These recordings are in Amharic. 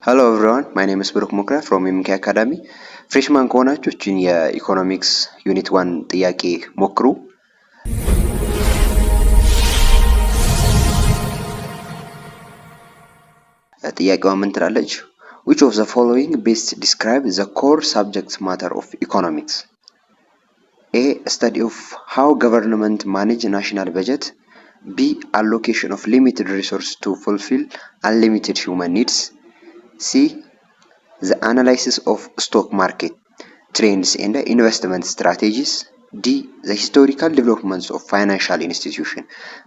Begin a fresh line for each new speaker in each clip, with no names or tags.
Hello everyone, my name is Baruch Mukra from MK Academy. ፍሬሽማን ከሆናችሁ እችን የኢኮኖሚክስ ዩኒት 1 ጥያቄ ሞክሩ። ጥያቄዋ ምን ትላለች? Which of the following best describe the core subject matter of economics? A. Study of how government manage national budget. B. Allocation of limited resource to fulfill unlimited human needs. C. The analysis of stock market trends and investment strategies. D. The historical developments of financial institution.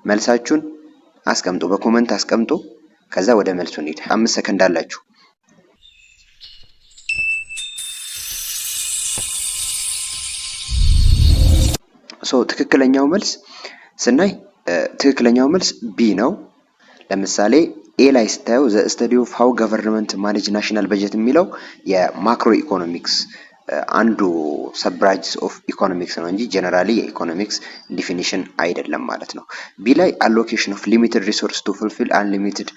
መልሳችሁን አስቀምጡ፣ በኮሜንት አስቀምጡ። ከዛ ወደ መልሱ እንሂድ። 5 ሰከንድ አላችሁ። ትክክለኛው መልስ ስናይ ትክክለኛው መልስ ቢ ነው። ለምሳሌ ኤ ላይ ስታዩ ዘ ስተዲ ኦፍ ሃው ገቨርንመንት ማኔጅ ናሽናል በጀት የሚለው የማክሮ ኢኮኖሚክስ አንዱ ሰብራንች ኦፍ ኢኮኖሚክስ ነው እንጂ ጀነራሊ የኢኮኖሚክስ ዲፊኒሽን አይደለም ማለት ነው። ቢ ላይ አሎኬሽን ኦፍ ሊሚትድ ሪሶርስ ቱ ፉልፊል አንሊሚትድ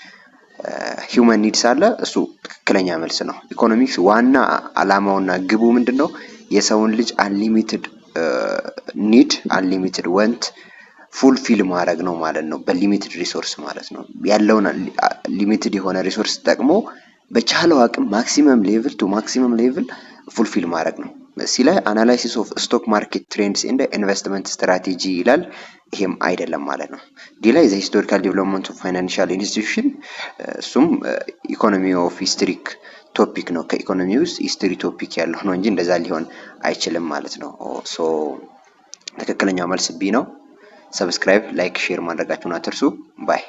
ሂውማን ኒድስ አለ። እሱ ትክክለኛ መልስ ነው። ኢኮኖሚክስ ዋና አላማውና ግቡ ምንድነው? የሰውን ልጅ አንሊሚትድ ኒድ አንሊሚትድ ወንት ፉልፊል ማድረግ ነው ማለት ነው። በሊሚትድ ሪሶርስ ማለት ነው። ያለውን ሊሚትድ የሆነ ሪሶርስ ተጠቅሞ በቻለው አቅም ማክሲመም ሌቭል ቱ ማክሲመም ሌቭል ፉልፊል ማድረግ ነው። እዚህ ላይ አናላይሲስ ኦፍ ስቶክ ማርኬት ትሬንድስ ኤንድ ኢንቨስትመንት ስትራቴጂ ይላል። ይሄም አይደለም ማለት ነው። ዲ ላይ ዘ ሂስቶሪካል ዴቨሎፕመንት ኦፍ ፋይናንሻል ኢንስቲትዩሽን እሱም ኢኮኖሚ ኦፍ ሂስትሪክ ቶፒክ ነው። ከኢኮኖሚ ውስጥ ሂስትሪ ቶፒክ ያለው ነው እንጂ እንደዛ ሊሆን አይችልም ማለት ነው። ሶ ትክክለኛው መልስ ቢ ነው። ሰብስክራይብ፣ ላይክ፣ ሼር ማድረጋችሁን አትርሱ። ባይ